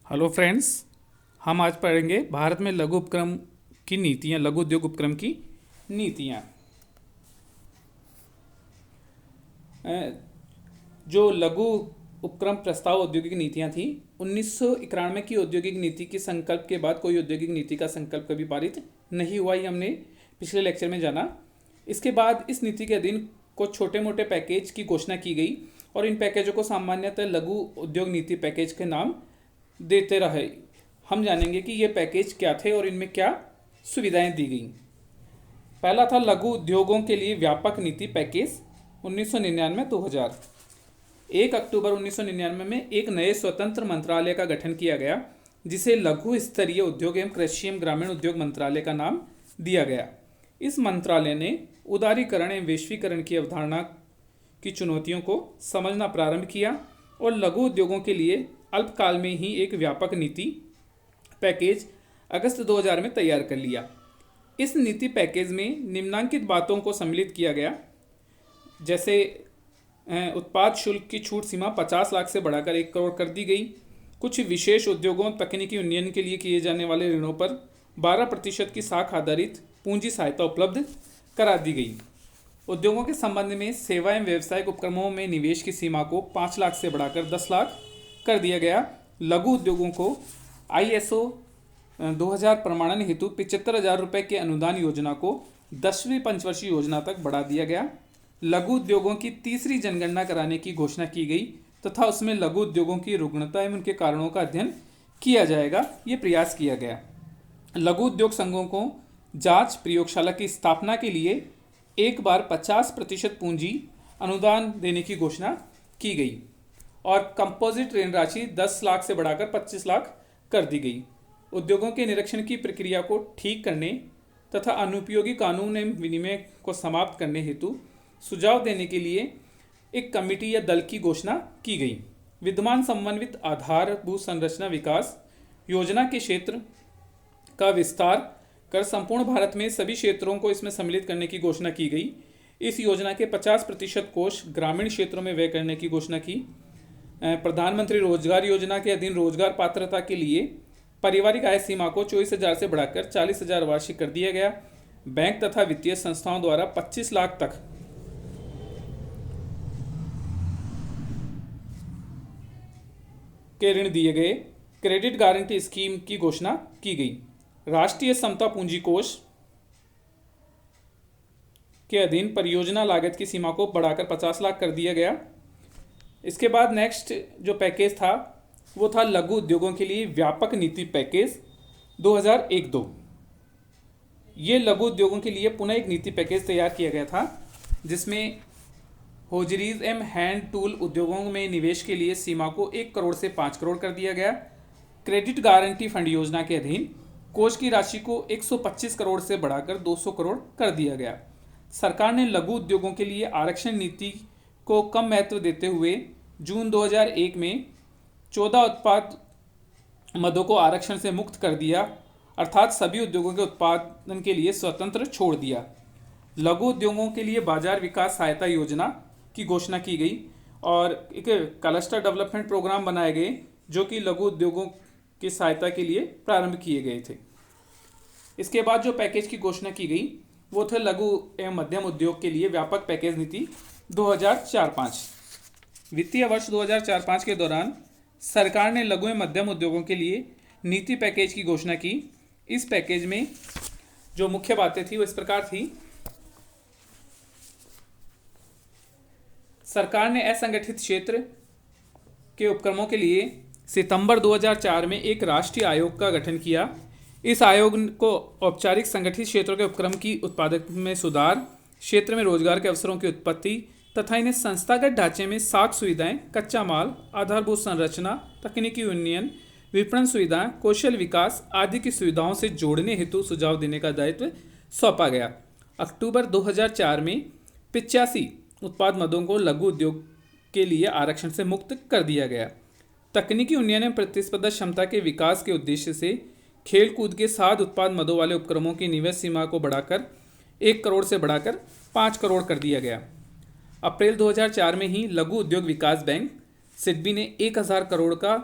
Hello friends, हम आज पढ़ेंगे भारत में लघु उपक्रम की नीतियाँ, लघु उद्योग उपक्रम की नीतियाँ। जो लघु उपक्रम प्रस्ताव औद्योगिक नीतियाँ थी 1991 की औद्योगिक नीति के संकल्प के बाद कोई औद्योगिक नीति का संकल्प कभी पारित नहीं हुआ, ये हमने पिछले लेक्चर में जाना। इसके बाद इस नीति के अधीन कुछ छोटे मोटे पैकेज की घोषणा की गई और इन पैकेजों को सामान्यतः लघु उद्योग नीति पैकेज के नाम देते रहे। हम जानेंगे कि ये पैकेज क्या थे और इनमें क्या सुविधाएं दी गई। पहला था लघु उद्योगों के लिए व्यापक नीति पैकेज 1999-2000। 1 अक्टूबर 1999 में एक नए स्वतंत्र मंत्रालय का गठन किया गया जिसे लघु स्तरीय उद्योग एवं कृषि एवं ग्रामीण उद्योग मंत्रालय का नाम दिया गया। इस मंत्रालय ने उदारीकरण एवं वैश्वीकरण की अवधारणा की चुनौतियों को समझना प्रारंभ किया और लघु उद्योगों के लिए अल्पकाल में ही एक व्यापक नीति पैकेज अगस्त 2000 में तैयार कर लिया। इस नीति पैकेज में निम्नलिखित बातों को सम्मिलित किया गया, जैसे उत्पाद शुल्क की छूट सीमा 50 लाख से बढ़ाकर 1 करोड़ कर दी गई। कुछ विशेष उद्योगों तकनीकी उन्नयन के लिए किए जाने वाले ऋणों पर 12% की साख आधारित पूंजी सहायता उपलब्ध करा दी गई। उद्योगों के संबंध में सेवा एवं व्यावसायिक उपक्रमों में निवेश की सीमा को 5 लाख से बढ़ाकर 10 लाख कर दिया गया। लघु उद्योगों को ISO 2000 प्रमाणन हेतु 75,000 रुपये के अनुदान योजना को 10वीं पंचवर्षीय योजना तक बढ़ा दिया गया। लघु उद्योगों की तीसरी जनगणना कराने की घोषणा की गई तथा उसमें लघु उद्योगों की रुग्णता एवं उनके कारणों का अध्ययन किया जाएगा, ये प्रयास किया गया। लघु उद्योग संघों को जांच प्रयोगशाला की स्थापना के लिए एक बार 50% पूंजी अनुदान देने की घोषणा की गई और कंपोजिट ऋण राशि 10 लाख से बढ़ाकर 25 लाख कर दी गई। उद्योगों के निरीक्षण की प्रक्रिया को ठीक करने तथा अनुपयोगी कानून एवं विनिमय को समाप्त करने हेतु सुझाव देने के लिए एक कमेटी या दल की घोषणा की गई। विद्यमान समन्वित आधारभूत संरचना विकास योजना के क्षेत्र का विस्तार कर संपूर्ण भारत में सभी क्षेत्रों को इसमें सम्मिलित करने की घोषणा की गई। इस योजना के 50% कोष ग्रामीण क्षेत्रों में व्यय करने की घोषणा की। प्रधानमंत्री रोजगार योजना के अधीन रोजगार पात्रता के लिए पारिवारिक आय सीमा को 24,000 से बढ़ाकर 40,000 वार्षिक कर दिया गया। बैंक तथा वित्तीय संस्थाओं द्वारा 25 लाख तक के ऋण दिए गए। क्रेडिट गारंटी स्कीम की घोषणा की गई। राष्ट्रीय समता पूंजी कोष के अधीन परियोजना लागत की सीमा को बढ़ाकर 50 लाख कर दिया गया। इसके बाद नेक्स्ट जो पैकेज था वो था लघु उद्योगों के लिए व्यापक नीति पैकेज 2001-2। ये लघु उद्योगों के लिए पुनः एक नीति पैकेज तैयार किया गया था जिसमें होजरीज एवं हैंड टूल उद्योगों में निवेश के लिए सीमा को 1 करोड़ से 5 करोड़ कर दिया गया। क्रेडिट गारंटी फंड योजना के अधीन कोष की राशि को 125 करोड़ से बढ़ाकर 200 करोड़ कर दिया गया। सरकार ने लघु उद्योगों के लिए आरक्षण नीति को कम महत्व देते हुए जून 2001 में 14 उत्पाद मदों को आरक्षण से मुक्त कर दिया, अर्थात सभी उद्योगों के उत्पादन के लिए स्वतंत्र छोड़ दिया। लघु उद्योगों के लिए बाजार विकास सहायता योजना की घोषणा की गई और एक क्लस्टर डेवलपमेंट प्रोग्राम बनाए गए जो कि लघु उद्योगों की सहायता के लिए प्रारंभ किए गए थे। इसके बाद जो पैकेज की घोषणा की गई वो थे लघु एवं मध्यम उद्योग के लिए व्यापक पैकेज नीति 2004-5। वित्तीय वर्ष 2004-5 के दौरान सरकार ने लघु एवं मध्यम उद्योगों के लिए नीति पैकेज की घोषणा की। इस पैकेज में जो मुख्य बातें थी वो इस प्रकार थी। सरकार ने असंगठित क्षेत्र के उपक्रमों के लिए सितंबर 2004 में एक राष्ट्रीय आयोग का गठन किया। इस आयोग को औपचारिक संगठित क्षेत्रों के उपक्रम की उत्पादक में सुधार, क्षेत्र में रोजगार के अवसरों की उत्पत्ति तथा इन्हें संस्थागत ढांचे में साख सुविधाएं, कच्चा माल, आधारभूत संरचना, तकनीकी उन्नयन, विपणन सुविधाएं, कौशल विकास आदि की सुविधाओं से जोड़ने हेतु सुझाव देने का दायित्व सौंपा गया। अक्टूबर 2004 में 85 उत्पाद मदों को लघु उद्योग के लिए आरक्षण से मुक्त कर दिया गया। तकनीकी उन्नयन एवं प्रतिस्पर्धा क्षमता के विकास के उद्देश्य से खेल कूद के 7 उत्पाद मदों वाले उपक्रमों की निवेश सीमा को बढ़ाकर 1 करोड़ से बढ़ाकर 5 करोड़ कर दिया गया। अप्रैल 2004 में ही लघु उद्योग विकास बैंक सिडबी ने 1,000 करोड़ का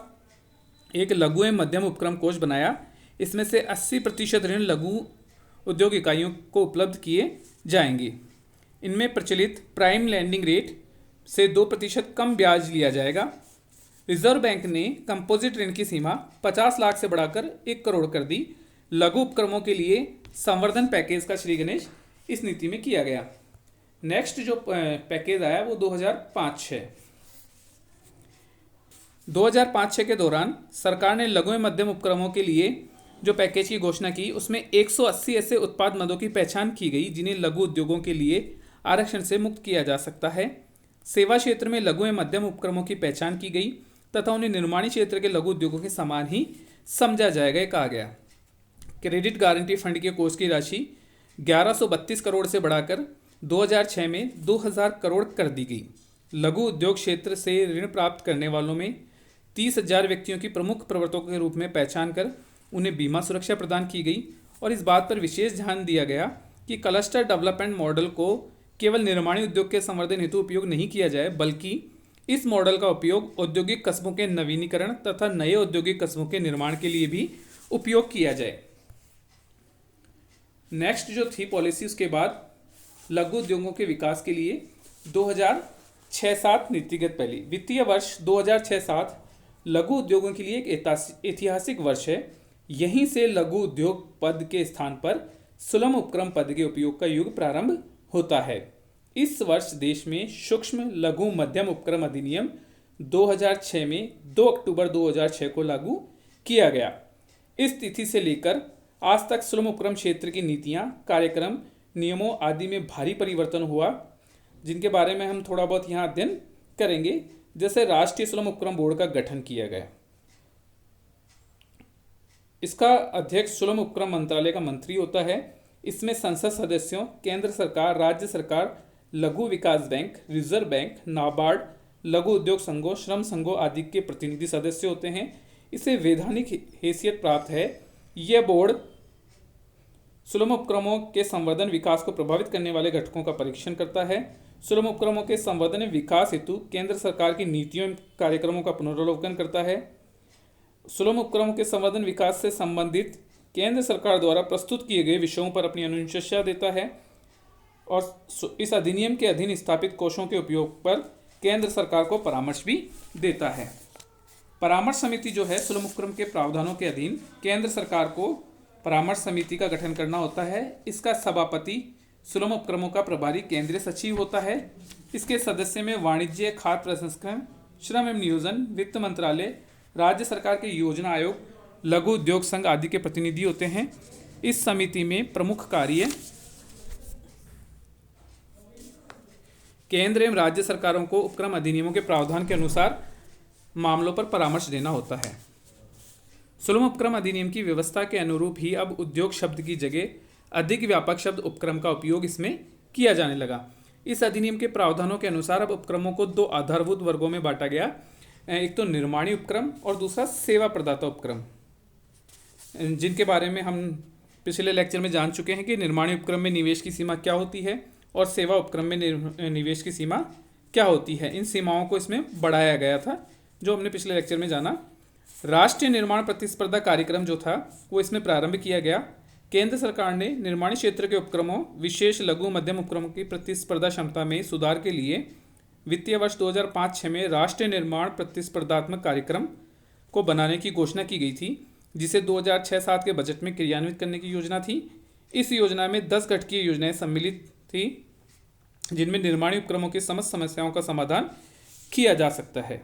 एक लघु एवं मध्यम उपक्रम कोष बनाया। इसमें से 80% ऋण लघु उद्योग इकाइयों को उपलब्ध किए जाएंगे। इनमें प्रचलित प्राइम लैंडिंग रेट से 2% कम ब्याज लिया जाएगा। रिजर्व बैंक ने कंपोजिट ऋण की सीमा 50 लाख से बढ़ाकर 1 करोड़ कर दी। लघु उपक्रमों के लिए संवर्धन पैकेज का श्री गणेश इस नीति में किया गया। नेक्स्ट जो पैकेज आया वो 2005-06। 2005-06 के दौरान सरकार ने लघु एवं मध्यम उपक्रमों के लिए जो पैकेज की घोषणा की, उसमें 180 ऐसे उत्पाद मदों की पहचान की गई जिन्हें लघु उद्योगों के लिए आरक्षण से मुक्त किया जा सकता है। सेवा क्षेत्र में लघु एवं मध्यम उपक्रमों की पहचान की गई तथा उन्हें निर्माणी क्षेत्र के लघु उद्योगों के समान ही समझा जाएगा, कहा गया। क्रेडिट गारंटी फंड के कोष की राशि 1132 करोड़ से बढ़ाकर 2006 में 2000 करोड़ कर दी गई। लघु उद्योग क्षेत्र से ऋण प्राप्त करने वालों में 30,000 व्यक्तियों की प्रमुख प्रवर्तकों के रूप में पहचान कर उन्हें बीमा सुरक्षा प्रदान की गई और इस बात पर विशेष ध्यान दिया गया कि क्लस्टर डेवलपमेंट मॉडल को केवल निर्माणी उद्योग के संवर्धन हेतु उपयोग नहीं किया जाए, बल्कि इस मॉडल का उपयोग औद्योगिक कस्बों के नवीनीकरण तथा नए औद्योगिक कस्बों के निर्माण के लिए भी उपयोग किया जाए। नेक्स्ट जो थी पॉलिसी, उसके बाद लघु उद्योगों के विकास के लिए 2006-07 नीतिगत पहली वित्तीय वर्ष 2006-07 लघु उद्योगों के लिए एक ऐतिहासिक वर्ष है। यहीं से लघु उद्योग पद के स्थान पर सुलभ उपक्रम पद के उपयोग का युग प्रारंभ होता है। इस वर्ष देश में सूक्ष्म लघु मध्यम उपक्रम अधिनियम 2006 में 2 अक्टूबर 2006 को लागू किया गया। इस तिथि से लेकर आज तक सुलभ उपक्रम क्षेत्र की नीतियां, कार्यक्रम, नियमों आदि में भारी परिवर्तन हुआ, जिनके बारे में हम थोड़ा बहुत यहाँ अध्ययन करेंगे। जैसे राष्ट्रीय सुलभ उपक्रम बोर्ड का गठन किया गया। इसका अध्यक्ष सुलभ उपक्रम मंत्रालय का मंत्री होता है। इसमें संसद सदस्यों, केंद्र सरकार, राज्य सरकार, लघु विकास बैंक, रिजर्व बैंक, नाबार्ड, लघु उद्योग संघों, श्रम संघों आदि के प्रतिनिधि सदस्य होते हैं। इसे वैधानिक हैसियत प्राप्त है। यह बोर्ड सुलभ उपक्रमों के संवर्धन विकास को प्रभावित करने वाले घटकों का परीक्षण करता है। सुलभ उपक्रमों के संवर्धन विकास हेतु केंद्र सरकार की नीतियों एवं कार्यक्रमों का पुनरावलोकन करता है। सुलभ उपक्रमों के संवर्धन विकास से संबंधित केंद्र सरकार द्वारा प्रस्तुत किए गए विषयों पर अपनी अनुशंसा देता है और इस अधिनियम के अधीन स्थापित कोषों के उपयोग पर केंद्र सरकार को परामर्श भी देता है। परामर्श समिति जो है, सुलभ उपक्रम के प्रावधानों के अधीन केंद्र सरकार को परामर्श समिति का गठन करना होता है। इसका सभापति सुलभ उपक्रमों का प्रभारी केंद्रीय सचिव होता है। इसके सदस्य में वाणिज्य, खाद्य प्रसंस्करण, श्रम एवं नियोजन, वित्त मंत्रालय, राज्य सरकार के योजना आयोग, लघु उद्योग संघ आदि के प्रतिनिधि होते हैं। इस समिति में प्रमुख कार्य केंद्र एवं राज्य सरकारों को उपक्रम अधिनियमों के प्रावधान के अनुसार मामलों पर परामर्श देना होता है। सुलभ उपक्रम अधिनियम की व्यवस्था के अनुरूप ही अब उद्योग शब्द की जगह अधिक व्यापक शब्द उपक्रम का उपयोग इसमें किया जाने लगा। इस अधिनियम के प्रावधानों के अनुसार अब उपक्रमों को 2 आधारभूत वर्गों में बांटा गया। एक तो निर्माणी उपक्रम और दूसरा सेवा प्रदाता उपक्रम, जिनके बारे में हम पिछले लेक्चर में जान चुके हैं कि निर्माणी उपक्रम में निवेश की सीमा क्या होती है और सेवा उपक्रम में निवेश की सीमा क्या होती है। इन सीमाओं को इसमें बढ़ाया गया था, जो हमने पिछले लेक्चर में जाना। राष्ट्रीय निर्माण प्रतिस्पर्धा कार्यक्रम जो था वो इसमें प्रारंभ किया गया। केंद्र सरकार ने निर्माणी क्षेत्र के उपक्रमों, विशेष लघु मध्यम उपक्रमों की प्रतिस्पर्धा क्षमता में सुधार के लिए वित्तीय वर्ष 2005-06 में राष्ट्रीय निर्माण प्रतिस्पर्धात्मक कार्यक्रम को बनाने की घोषणा की गई थी, जिसे 2006-07 के बजट में क्रियान्वित करने की योजना थी। इस योजना में 10 घटकीय योजनाएं सम्मिलित थी, जिनमें निर्माणी उपक्रमों की समस्त समस्याओं का समाधान किया जा सकता है।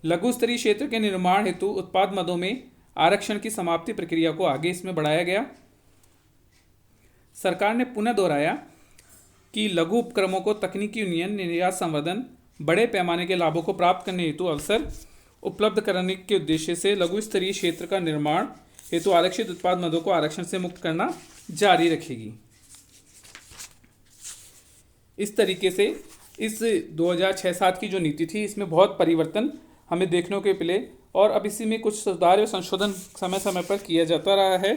लघु स्तरीय क्षेत्र के निर्माण हेतु उत्पाद मदों में आरक्षण की समाप्ति प्रक्रिया को आगे इसमें बढ़ाया गया। सरकार ने पुनः दोहराया कि लघु उपक्रमों को तकनीकी उन्नयन, निर्यात संवर्धन, बड़े पैमाने के लाभों को प्राप्त करने हेतु अवसर उपलब्ध कराने के उद्देश्य से लघु स्तरीय क्षेत्र का निर्माण हेतु आरक्षित उत्पाद मदों को आरक्षण से मुक्त करना जारी रखेगी। इस तरीके से इस 2006-07 की जो नीति थी, इसमें बहुत परिवर्तन हमें देखने को मिले और अब इसी में कुछ सुधार और संशोधन समय समय पर किया जाता रहा है।